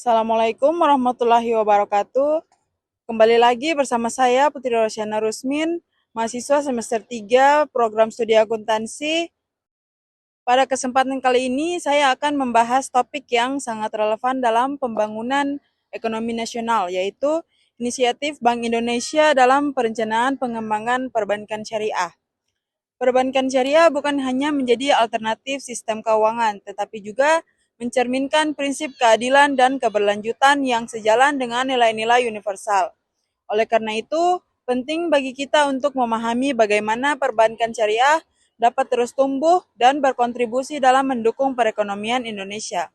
Assalamualaikum warahmatullahi wabarakatuh. Kembali lagi bersama saya Putri Rosyana Rusmin, mahasiswa semester 3 program studi akuntansi. Pada kesempatan kali ini saya akan membahas topik yang sangat relevan dalam pembangunan ekonomi nasional, yaitu inisiatif Bank Indonesia dalam perencanaan pengembangan perbankan syariah. Perbankan syariah bukan hanya menjadi alternatif sistem keuangan, tetapi juga mencerminkan prinsip keadilan dan keberlanjutan yang sejalan dengan nilai-nilai universal. Oleh karena itu, penting bagi kita untuk memahami bagaimana perbankan syariah dapat terus tumbuh dan berkontribusi dalam mendukung perekonomian Indonesia.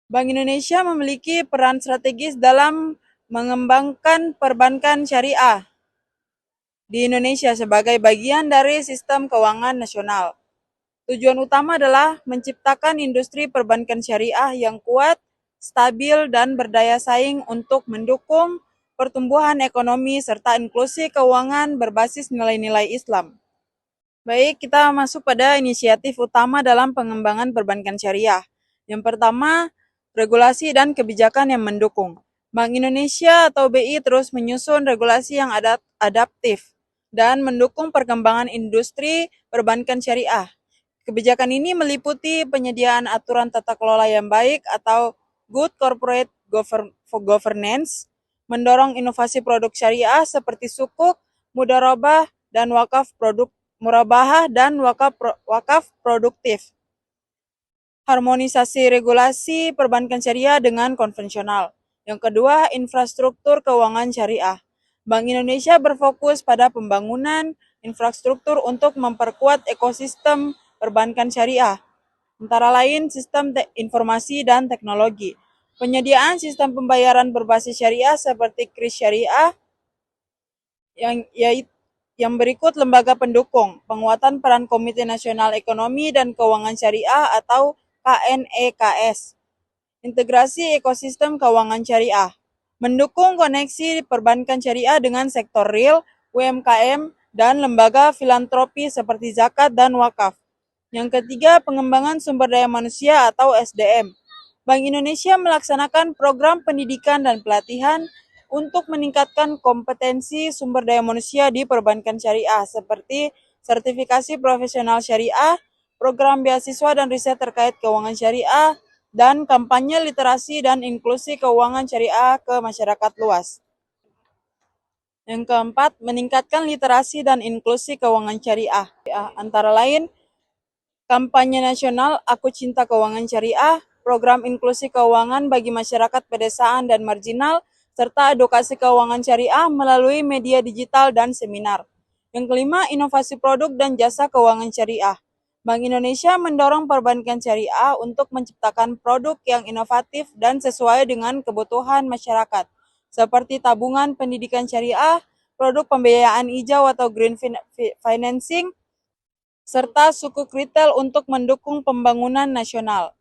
Bank Indonesia memiliki peran strategis dalam mengembangkan perbankan syariah di Indonesia sebagai bagian dari sistem keuangan nasional. Tujuan utama adalah menciptakan industri perbankan syariah yang kuat, stabil, dan berdaya saing untuk mendukung pertumbuhan ekonomi serta inklusi keuangan berbasis nilai-nilai Islam. Baik, kita masuk pada inisiatif utama dalam pengembangan perbankan syariah. Yang pertama, regulasi dan kebijakan yang mendukung. Bank Indonesia atau BI terus menyusun regulasi yang adaptif dan mendukung perkembangan industri perbankan syariah. Kebijakan ini meliputi penyediaan aturan tata kelola yang baik atau good corporate governance, mendorong inovasi produk syariah seperti sukuk, mudharabah, dan wakaf produk murabahah dan wakaf produktif. Harmonisasi regulasi perbankan syariah dengan konvensional. Yang kedua, infrastruktur keuangan syariah. Bank Indonesia berfokus pada pembangunan infrastruktur untuk memperkuat ekosistem perbankan syariah, antara lain sistem informasi dan teknologi, penyediaan sistem pembayaran berbasis syariah seperti KRIS Syariah, yang berikut lembaga pendukung, penguatan peran Komite Nasional Ekonomi dan Keuangan Syariah atau KNEKS, integrasi ekosistem keuangan syariah, mendukung koneksi perbankan syariah dengan sektor real, UMKM, dan lembaga filantropi seperti zakat dan wakaf. Yang ketiga, pengembangan sumber daya manusia atau SDM. Bank Indonesia melaksanakan program pendidikan dan pelatihan untuk meningkatkan kompetensi sumber daya manusia di perbankan syariah seperti sertifikasi profesional syariah, program beasiswa dan riset terkait keuangan syariah, dan kampanye literasi dan inklusi keuangan syariah ke masyarakat luas. Yang keempat, meningkatkan literasi dan inklusi keuangan syariah. Antara lain, kampanye nasional Aku Cinta Keuangan Syariah, program inklusi keuangan bagi masyarakat pedesaan dan marginal, serta edukasi keuangan syariah melalui media digital dan seminar. Yang kelima, inovasi produk dan jasa keuangan syariah. Bank Indonesia mendorong perbankan syariah untuk menciptakan produk yang inovatif dan sesuai dengan kebutuhan masyarakat, seperti tabungan pendidikan syariah, produk pembiayaan hijau atau green financing, serta sukuk retail untuk mendukung pembangunan nasional.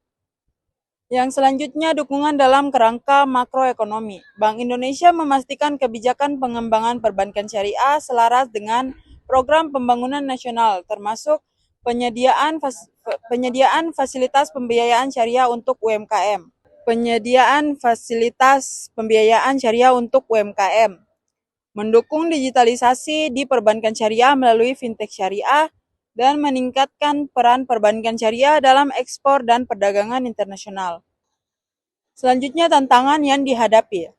Yang selanjutnya, dukungan dalam kerangka makroekonomi. Bank Indonesia memastikan kebijakan pengembangan perbankan syariah selaras dengan program pembangunan nasional, termasuk penyediaan fasilitas pembiayaan syariah untuk UMKM. Penyediaan fasilitas pembiayaan syariah untuk UMKM. Mendukung digitalisasi di perbankan syariah melalui fintech syariah, dan meningkatkan peran perbankan syariah dalam ekspor dan perdagangan internasional. Selanjutnya, tantangan yang dihadapi.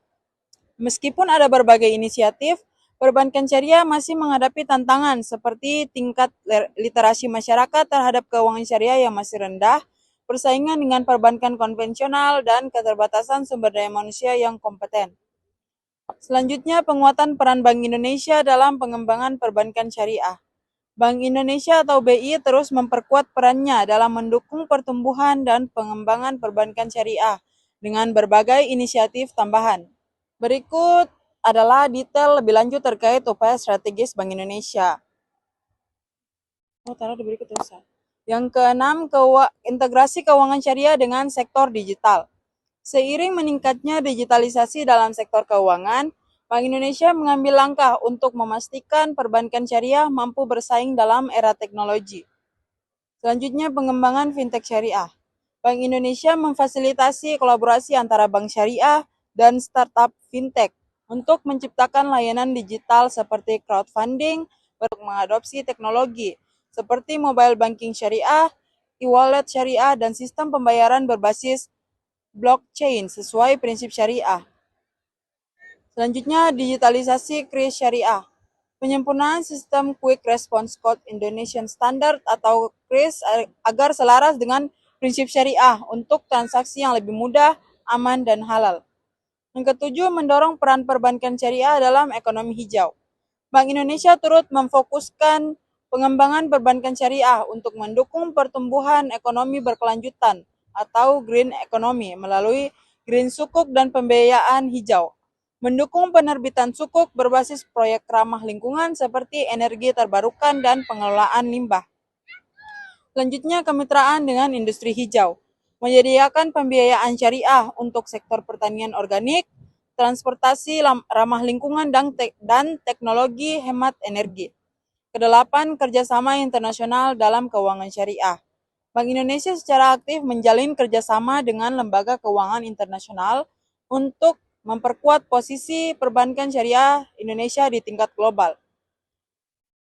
Meskipun ada berbagai inisiatif, perbankan syariah masih menghadapi tantangan seperti tingkat literasi masyarakat terhadap keuangan syariah yang masih rendah, persaingan dengan perbankan konvensional, dan keterbatasan sumber daya manusia yang kompeten. Selanjutnya, penguatan peran Bank Indonesia dalam pengembangan perbankan syariah. Bank Indonesia atau BI terus memperkuat perannya dalam mendukung pertumbuhan dan pengembangan perbankan syariah dengan berbagai inisiatif tambahan. Berikut adalah detail lebih lanjut terkait upaya strategis Bank Indonesia. Yang keenam, integrasi keuangan syariah dengan sektor digital. Seiring meningkatnya digitalisasi dalam sektor keuangan, Bank Indonesia mengambil langkah untuk memastikan perbankan syariah mampu bersaing dalam era teknologi. Selanjutnya, pengembangan fintech syariah. Bank Indonesia memfasilitasi kolaborasi antara bank syariah dan startup fintech untuk menciptakan layanan digital seperti crowdfunding untuk mengadopsi teknologi seperti mobile banking syariah, e-wallet syariah, dan sistem pembayaran berbasis blockchain sesuai prinsip syariah. Selanjutnya, digitalisasi KRIS syariah. Penyempurnaan sistem Quick Response Code Indonesian Standard atau KRIS agar selaras dengan prinsip syariah untuk transaksi yang lebih mudah, aman, dan halal. Yang ketujuh, mendorong peran perbankan syariah dalam ekonomi hijau. Bank Indonesia turut memfokuskan pengembangan perbankan syariah untuk mendukung pertumbuhan ekonomi berkelanjutan atau green economy melalui green sukuk dan pembiayaan hijau. Mendukung penerbitan sukuk berbasis proyek ramah lingkungan seperti energi terbarukan dan pengelolaan limbah. Selanjutnya, kemitraan dengan industri hijau. Menyediakan pembiayaan syariah untuk sektor pertanian organik, transportasi ramah lingkungan, dan teknologi hemat energi. Kedelapan, kerjasama internasional dalam keuangan syariah. Bank Indonesia secara aktif menjalin kerjasama dengan lembaga keuangan internasional untuk memperkuat posisi perbankan syariah Indonesia di tingkat global.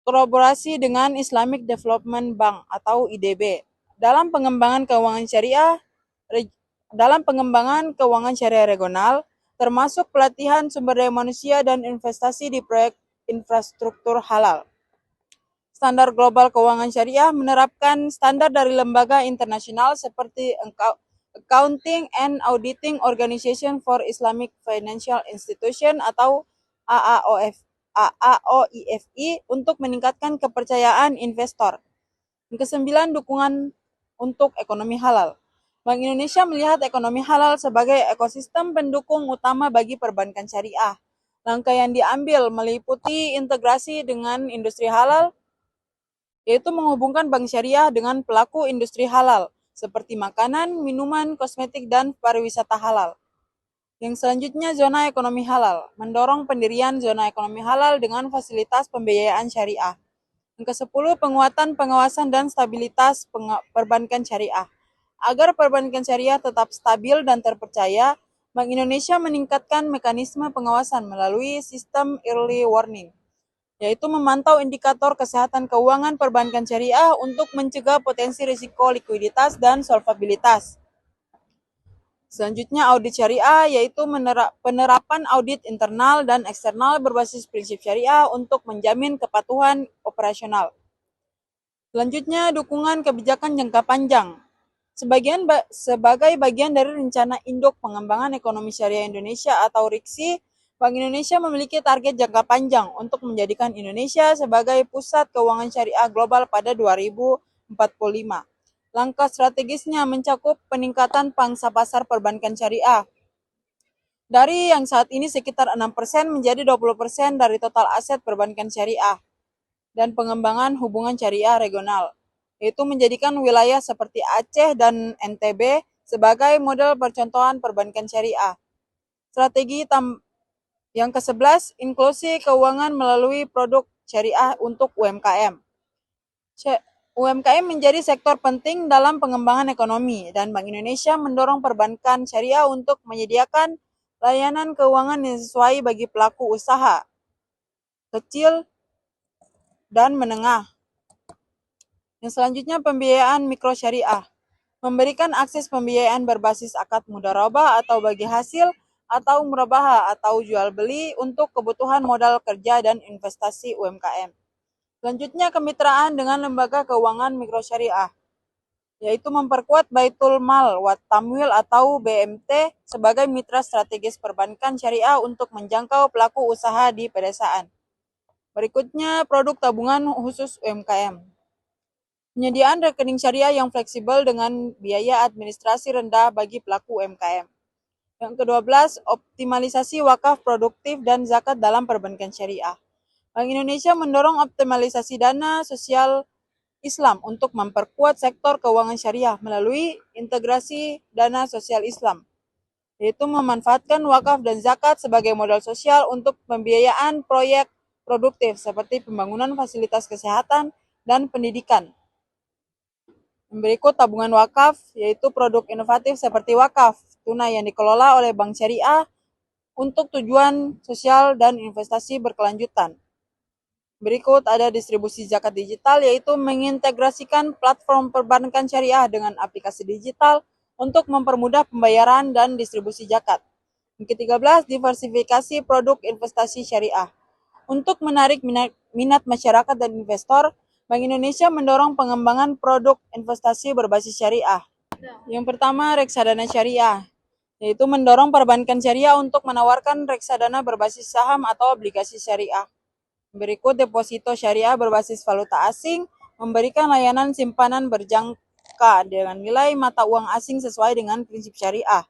Kolaborasi dengan Islamic Development Bank atau IDB dalam pengembangan keuangan syariah regional, termasuk pelatihan sumber daya manusia dan investasi di proyek infrastruktur halal. Standar global keuangan syariah menerapkan standar dari lembaga internasional seperti Accounting and Auditing Organization for Islamic Financial Institution atau AAOIFI untuk meningkatkan kepercayaan investor. Yang kesembilan, dukungan untuk ekonomi halal. Bank Indonesia melihat ekonomi halal sebagai ekosistem pendukung utama bagi perbankan syariah. Langkah yang diambil meliputi integrasi dengan industri halal, yaitu menghubungkan bank syariah dengan pelaku industri halal, seperti makanan, minuman, kosmetik, dan pariwisata halal. Yang selanjutnya, zona ekonomi halal. Mendorong pendirian zona ekonomi halal dengan fasilitas pembiayaan syariah. Yang ke-10, penguatan pengawasan dan stabilitas perbankan syariah. Agar perbankan syariah tetap stabil dan terpercaya, Bank Indonesia meningkatkan mekanisme pengawasan melalui sistem early warning, yaitu memantau indikator kesehatan keuangan perbankan syariah untuk mencegah potensi risiko likuiditas dan solvabilitas. Selanjutnya, audit syariah, yaitu penerapan audit internal dan eksternal berbasis prinsip syariah untuk menjamin kepatuhan operasional. Selanjutnya, dukungan kebijakan jangka panjang. Sebagai bagian dari rencana induk pengembangan ekonomi syariah Indonesia atau RIKSI, Bank Indonesia memiliki target jangka panjang untuk menjadikan Indonesia sebagai pusat keuangan syariah global pada 2045. Langkah strategisnya mencakup peningkatan pangsa pasar perbankan syariah dari yang saat ini sekitar 6% menjadi 20% dari total aset perbankan syariah, dan pengembangan hubungan syariah regional, yaitu menjadikan wilayah seperti Aceh dan NTB sebagai model percontohan perbankan syariah. Strategi yang ke-11, inklusi keuangan melalui produk syariah untuk UMKM. UMKM menjadi sektor penting dalam pengembangan ekonomi, dan Bank Indonesia mendorong perbankan syariah untuk menyediakan layanan keuangan yang sesuai bagi pelaku usaha kecil dan menengah. Yang selanjutnya, pembiayaan mikro syariah. Memberikan akses pembiayaan berbasis akad mudharabah atau bagi hasil atau murabahah atau jual beli untuk kebutuhan modal kerja dan investasi UMKM. Selanjutnya, kemitraan dengan lembaga keuangan mikro syariah, yaitu memperkuat Baitul Mal wa Tamwil atau BMT sebagai mitra strategis perbankan syariah untuk menjangkau pelaku usaha di pedesaan. Berikutnya, produk tabungan khusus UMKM. Penyediaan rekening syariah yang fleksibel dengan biaya administrasi rendah bagi pelaku UMKM. Yang ke-12, optimalisasi wakaf produktif dan zakat dalam perbankan syariah. Bank Indonesia mendorong optimalisasi dana sosial Islam untuk memperkuat sektor keuangan syariah melalui integrasi dana sosial Islam, yaitu memanfaatkan wakaf dan zakat sebagai modal sosial untuk pembiayaan proyek produktif seperti pembangunan fasilitas kesehatan dan pendidikan. Berikut tabungan wakaf, yaitu produk inovatif seperti wakaf tunai yang dikelola oleh bank syariah untuk tujuan sosial dan investasi berkelanjutan. Berikut ada distribusi zakat digital, yaitu mengintegrasikan platform perbankan syariah dengan aplikasi digital untuk mempermudah pembayaran dan distribusi zakat. Yang ke-13, diversifikasi produk investasi syariah. Untuk menarik minat masyarakat dan investor, Bank Indonesia mendorong pengembangan produk investasi berbasis syariah. Yang pertama, reksadana syariah, yaitu mendorong perbankan syariah untuk menawarkan reksadana berbasis saham atau obligasi syariah. Berikut deposito syariah berbasis valuta asing, memberikan layanan simpanan berjangka dengan nilai mata uang asing sesuai dengan prinsip syariah.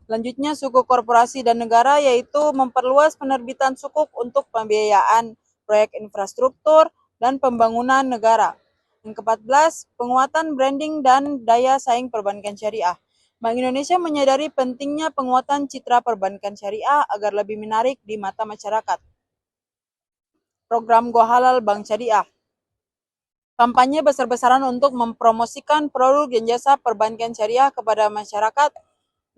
Selanjutnya, sukuk korporasi dan negara, yaitu memperluas penerbitan sukuk untuk pembiayaan proyek infrastruktur dan pembangunan negara. Yang ke-14, penguatan branding dan daya saing perbankan syariah. Bank Indonesia menyadari pentingnya penguatan citra perbankan syariah agar lebih menarik di mata masyarakat. Program Go Halal Bank Syariah. Kampanye besar-besaran untuk mempromosikan produk dan jasa perbankan syariah kepada masyarakat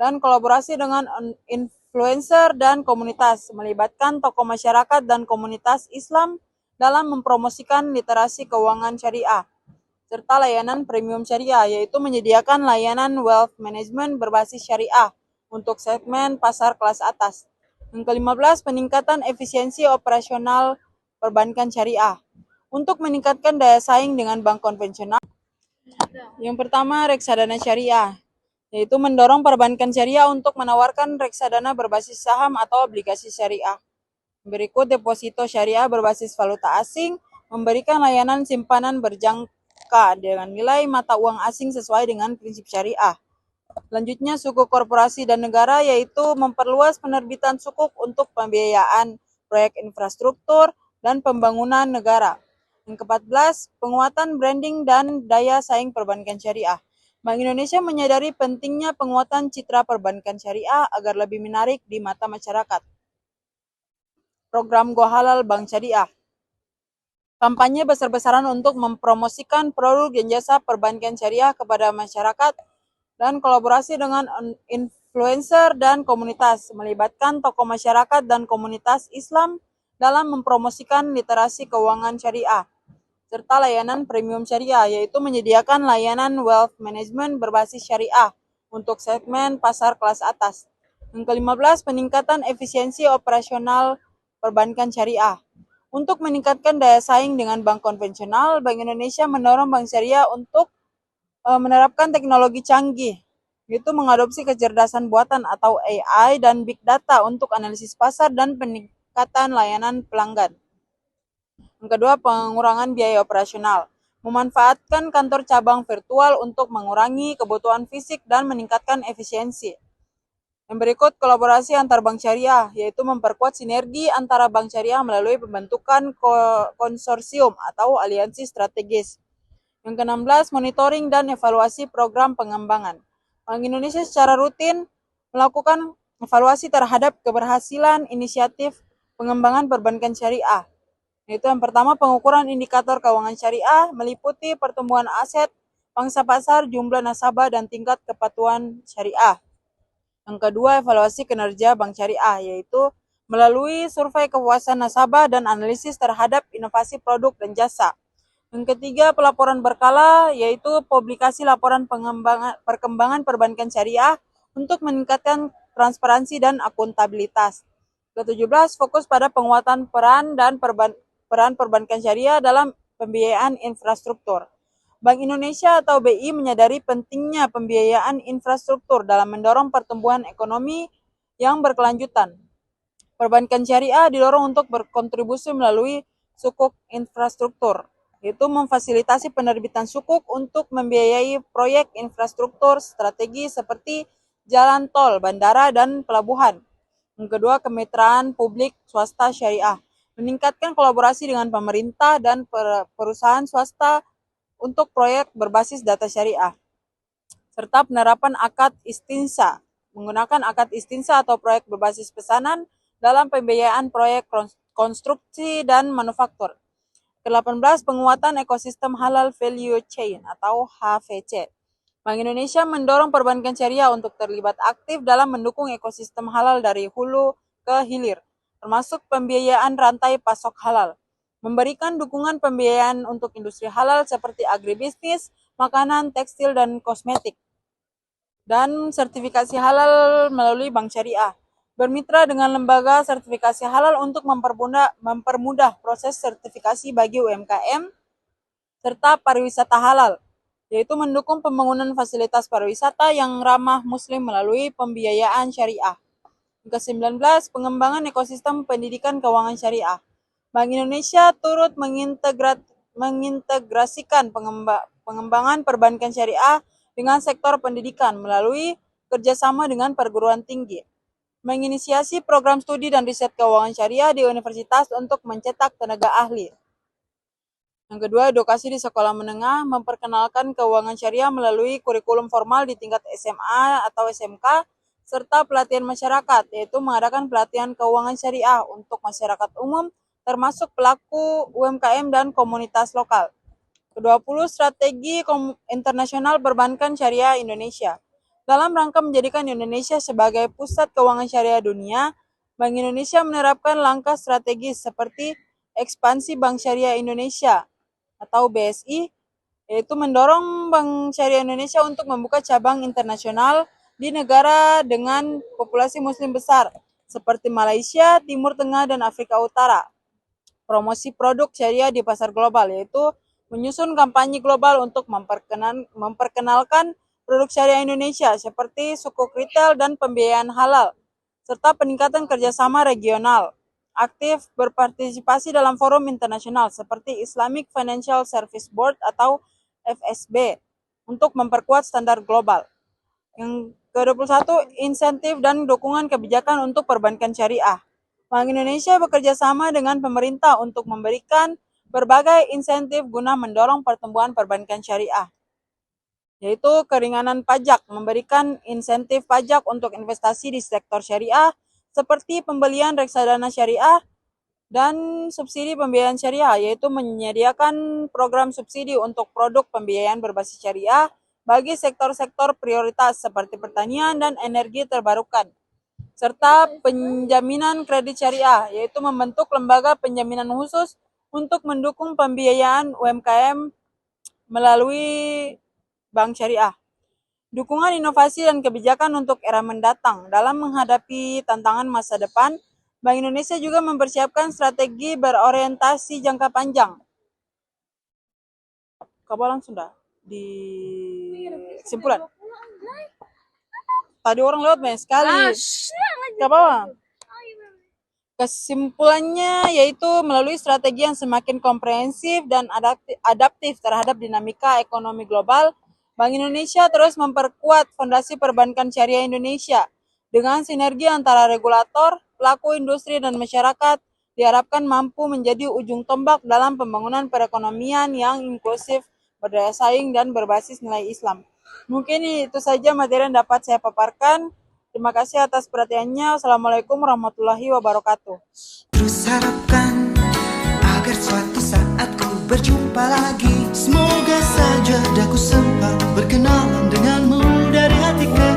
dan kolaborasi dengan influencer dan komunitas, melibatkan tokoh masyarakat dan komunitas Islam dalam mempromosikan literasi keuangan syariah, serta layanan premium syariah, yaitu menyediakan layanan wealth management berbasis syariah untuk segmen pasar kelas atas. Yang ke-15, peningkatan efisiensi operasional perbankan syariah. Untuk meningkatkan daya saing dengan bank konvensional, yang pertama, reksadana syariah, yaitu mendorong perbankan syariah untuk menawarkan reksadana berbasis saham atau obligasi syariah. Berikut deposito syariah berbasis valuta asing, memberikan layanan simpanan berjangka dengan nilai mata uang asing sesuai dengan prinsip syariah. Selanjutnya, sukuk korporasi dan negara, yaitu memperluas penerbitan sukuk untuk pembiayaan proyek infrastruktur dan pembangunan negara. Yang ke-14, penguatan branding dan daya saing perbankan syariah. Bank Indonesia menyadari pentingnya penguatan citra perbankan syariah agar lebih menarik di mata masyarakat. Program Go Halal Bank Syariah. Kampanye besar-besaran untuk mempromosikan produk dan jasa perbankan syariah kepada masyarakat dan kolaborasi dengan influencer dan komunitas, melibatkan tokoh masyarakat dan komunitas Islam dalam mempromosikan literasi keuangan syariah, serta layanan premium syariah, yaitu menyediakan layanan wealth management berbasis syariah untuk segmen pasar kelas atas. Yang ke-15, peningkatan efisiensi operasional perbankan syariah. Untuk meningkatkan daya saing dengan bank konvensional, Bank Indonesia mendorong bank syariah untuk menerapkan teknologi canggih, yaitu mengadopsi kecerdasan buatan atau AI dan big data untuk analisis pasar dan peningkatan layanan pelanggan. Yang kedua, pengurangan biaya operasional. Memanfaatkan kantor cabang virtual untuk mengurangi kebutuhan fisik dan meningkatkan efisiensi. Yang berikut, kolaborasi antar bank syariah, yaitu memperkuat sinergi antara bank syariah melalui pembentukan konsorsium atau aliansi strategis. Yang ke-16, monitoring dan evaluasi program pengembangan. Bank Indonesia secara rutin melakukan evaluasi terhadap keberhasilan inisiatif pengembangan perbankan syariah. Yaitu yang pertama, pengukuran indikator keuangan syariah meliputi pertumbuhan aset, pangsa pasar, jumlah nasabah, dan tingkat kepatuhan syariah. Yang kedua, evaluasi kinerja bank syariah, yaitu melalui survei kepuasan nasabah dan analisis terhadap inovasi produk dan jasa. Yang ketiga, pelaporan berkala, yaitu publikasi laporan perkembangan perbankan syariah untuk meningkatkan transparansi dan akuntabilitas. Ke-17, fokus pada penguatan peran perbankan syariah dalam pembiayaan infrastruktur. Bank Indonesia atau BI menyadari pentingnya pembiayaan infrastruktur dalam mendorong pertumbuhan ekonomi yang berkelanjutan. Perbankan syariah didorong untuk berkontribusi melalui sukuk infrastruktur, yaitu memfasilitasi penerbitan sukuk untuk membiayai proyek infrastruktur strategi seperti jalan tol, bandara, dan pelabuhan. Yang kedua, kemitraan publik swasta syariah. Meningkatkan kolaborasi dengan pemerintah dan perusahaan swasta untuk proyek berbasis data syariah, serta penerapan akad istinsa, menggunakan akad istinsa atau proyek berbasis pesanan dalam pembiayaan proyek konstruksi dan manufaktur. Ke-18, penguatan ekosistem halal value chain atau HVC. Bank Indonesia mendorong perbankan syariah untuk terlibat aktif dalam mendukung ekosistem halal dari hulu ke hilir, termasuk pembiayaan rantai pasok halal. Memberikan dukungan pembiayaan untuk industri halal seperti agribisnis, makanan, tekstil, dan kosmetik. Dan sertifikasi halal melalui bank syariah. Bermitra dengan lembaga sertifikasi halal untuk mempermudah proses sertifikasi bagi UMKM serta pariwisata halal, yaitu mendukung pembangunan fasilitas pariwisata yang ramah muslim melalui pembiayaan syariah. Ke-19, pengembangan ekosistem pendidikan keuangan syariah. Bank Indonesia turut mengintegrasikan pengembangan perbankan syariah dengan sektor pendidikan melalui kerjasama dengan perguruan tinggi. Menginisiasi program studi dan riset keuangan syariah di universitas untuk mencetak tenaga ahli. Yang kedua, edukasi di sekolah menengah, memperkenalkan keuangan syariah melalui kurikulum formal di tingkat SMA atau SMK, serta pelatihan masyarakat, yaitu mengadakan pelatihan keuangan syariah untuk masyarakat umum, termasuk pelaku UMKM dan komunitas lokal. Ke-20, strategi internasional perbankan syariah Indonesia. Dalam rangka menjadikan Indonesia sebagai pusat keuangan syariah dunia, Bank Indonesia menerapkan langkah strategis seperti ekspansi Bank Syariah Indonesia atau BSI, yaitu mendorong Bank Syariah Indonesia untuk membuka cabang internasional di negara dengan populasi muslim besar seperti Malaysia, Timur Tengah, dan Afrika Utara. Promosi produk syariah di pasar global, yaitu menyusun kampanye global untuk memperkenalkan produk syariah Indonesia seperti sukuk retail dan pembiayaan halal, serta peningkatan kerjasama regional. Aktif berpartisipasi dalam forum internasional seperti Islamic Financial Service Board atau FSB untuk memperkuat standar global. Yang ke-21, insentif dan dukungan kebijakan untuk perbankan syariah. Bank Indonesia bekerja sama dengan pemerintah untuk memberikan berbagai insentif guna mendorong pertumbuhan perbankan syariah, yaitu keringanan pajak, memberikan insentif pajak untuk investasi di sektor syariah, seperti pembelian reksadana syariah, dan subsidi pembiayaan syariah, yaitu menyediakan program subsidi untuk produk pembiayaan berbasis syariah bagi sektor-sektor prioritas seperti pertanian dan energi terbarukan, serta penjaminan kredit syariah, yaitu membentuk lembaga penjaminan khusus untuk mendukung pembiayaan UMKM melalui bank syariah. Dukungan inovasi dan kebijakan untuk era mendatang. Dalam menghadapi tantangan masa depan, Bank Indonesia juga mempersiapkan strategi berorientasi jangka panjang. Kabalang sudah di kesimpulan. Tadi orang lewat banyak sekali. Kabalang. Kesimpulannya yaitu melalui strategi yang semakin komprehensif dan adaptif terhadap dinamika ekonomi global, Bank Indonesia terus memperkuat fondasi perbankan syariah Indonesia. Dengan sinergi antara regulator, pelaku industri, dan masyarakat, diharapkan mampu menjadi ujung tombak dalam pembangunan perekonomian yang inklusif, berdaya saing, dan berbasis nilai Islam. Mungkin itu saja materi yang dapat saya paparkan. Terima kasih atas perhatiannya. Assalamualaikum warahmatullahi wabarakatuh. Terus harapkan agar suatu saat ku berjumpa lagi. Semoga saja daku sempat berkenalan denganmu dari hati ke